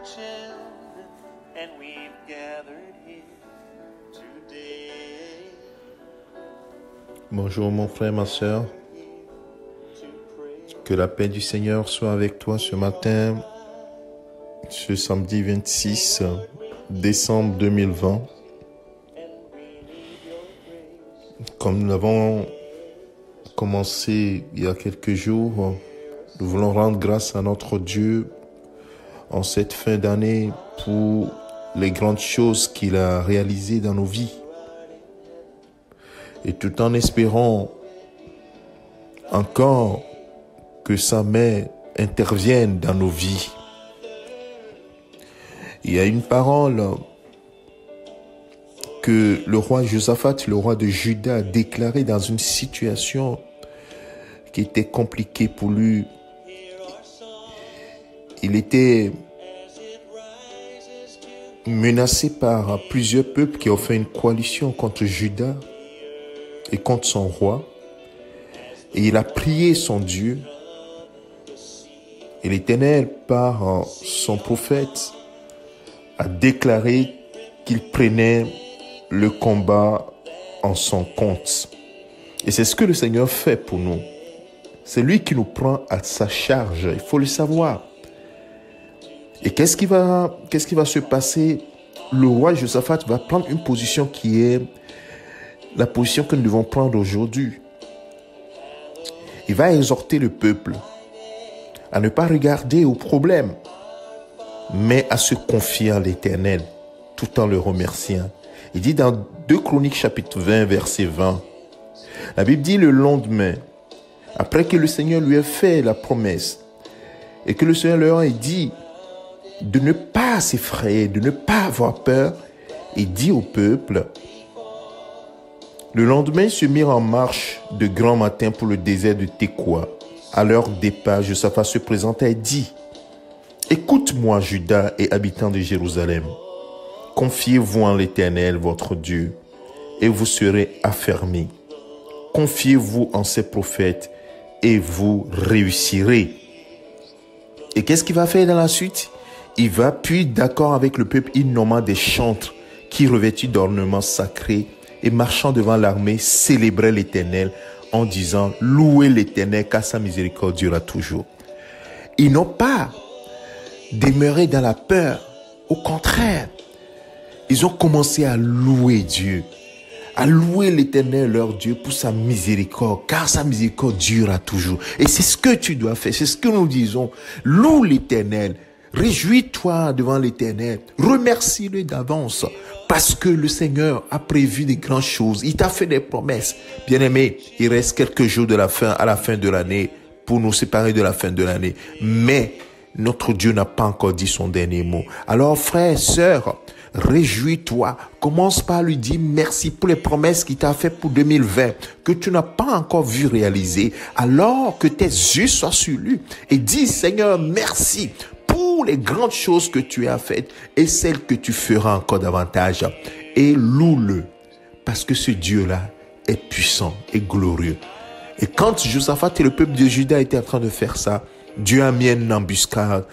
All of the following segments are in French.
children, and we've gathered here today. Bonjour mon frère, ma sœur. Que la paix du Seigneur soit avec toi ce matin, ce samedi 26 décembre 2020. Comme nous l'avons commencé il y a quelques jours, nous voulons rendre grâce à notre Dieu en cette fin d'année pour les grandes choses qu'il a réalisées dans nos vies. Et tout en espérant encore que sa main intervienne dans nos vies. Il y a une parole que le roi Josaphat, le roi de Juda, a déclarée dans une situation qui était compliquée pour lui. Il était menacé par plusieurs peuples qui ont fait une coalition contre Juda et contre son roi. Et il a prié son Dieu. Et l'Éternel, par son prophète, a déclaré qu'il prenait le combat en son compte. Et c'est ce que le Seigneur fait pour nous. C'est lui qui nous prend à sa charge. Il faut le savoir. Et qu'est-ce qui va se passer? Le roi Josaphat va prendre une position qui est la position que nous devons prendre aujourd'hui. Il va exhorter le peuple à ne pas regarder au problème, mais à se confier à l'Éternel, tout en le remerciant. Il dit dans 2 Chroniques chapitre 20, verset 20, la Bible dit le lendemain, après que le Seigneur lui ait fait la promesse, et que le Seigneur leur ait dit de ne pas s'effrayer, de ne pas avoir peur, il dit au peuple, le lendemain, ils se mirent en marche de grand matin pour le désert de Tekoa. À leur départ, Josaphat se présenta et dit, « Écoute-moi, Juda et habitants de Jérusalem. Confiez-vous en l'Éternel, votre Dieu, et vous serez affermis. Confiez-vous en ses prophètes, et vous réussirez. » Et qu'est-ce qu'il va faire dans la suite? Il va, puis d'accord avec le peuple, il nomma des chantres qui, revêtus d'ornements sacrés, et marchant devant l'armée, célébraient l'Éternel en disant « Louez l'Éternel, car sa miséricorde durera toujours. » Ils n'ont pas demeuré dans la peur. Au contraire, ils ont commencé à louer Dieu, à louer l'Éternel, leur Dieu, pour sa miséricorde, car sa miséricorde durera toujours. Et c'est ce que tu dois faire, c'est ce que nous disons. Loue l'Éternel. Réjouis-toi devant l'Éternel, remercie-le d'avance parce que le Seigneur a prévu des grandes choses, il t'a fait des promesses. Bien-aimé, il reste quelques jours à la fin de l'année pour nous séparer de la fin de l'année, mais notre Dieu n'a pas encore dit son dernier mot. Alors frère, sœur, réjouis-toi, commence par lui dire merci pour les promesses qu'il t'a fait pour 2020, que tu n'as pas encore vu réaliser, alors que tes yeux soient sur lui et dis Seigneur merci pour les grandes choses que tu as faites et celles que tu feras encore davantage. Et loue-le, parce que ce Dieu-là est puissant et glorieux. Et quand Josaphat et le peuple de Juda étaient en train de faire ça, Dieu a mis une embuscade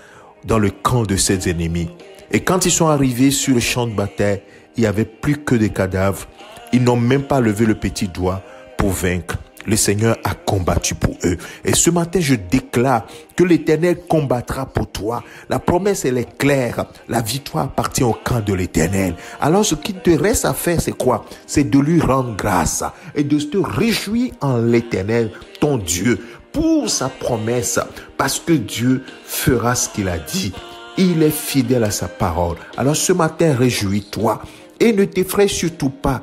dans le camp de ses ennemis. Et quand ils sont arrivés sur le champ de bataille, il n'y avait plus que des cadavres. Ils n'ont même pas levé le petit doigt pour vaincre. Le Seigneur a combattu pour eux. Et ce matin, je déclare que l'Éternel combattra pour toi. La promesse, elle est claire. La victoire appartient au camp de l'Éternel. Alors, ce qui te reste à faire, c'est quoi? C'est de lui rendre grâce et de te réjouir en l'Éternel, ton Dieu, pour sa promesse. Parce que Dieu fera ce qu'il a dit. Il est fidèle à sa parole. Alors, ce matin, réjouis-toi et ne t'effraie surtout pas.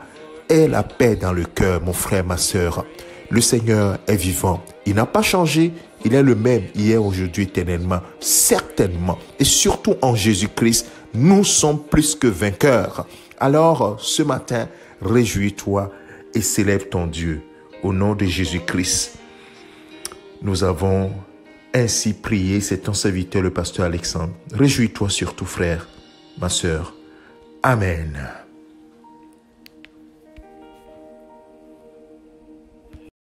Aie la paix dans le cœur, mon frère, ma sœur. Le Seigneur est vivant. Il n'a pas changé. Il est le même hier, aujourd'hui, éternellement. Certainement. Et surtout en Jésus-Christ, nous sommes plus que vainqueurs. Alors, ce matin, réjouis-toi et célèbre ton Dieu. Au nom de Jésus-Christ, nous avons ainsi prié. C'est ton serviteur, le pasteur Alexandre. Réjouis-toi surtout, frère, ma sœur. Amen.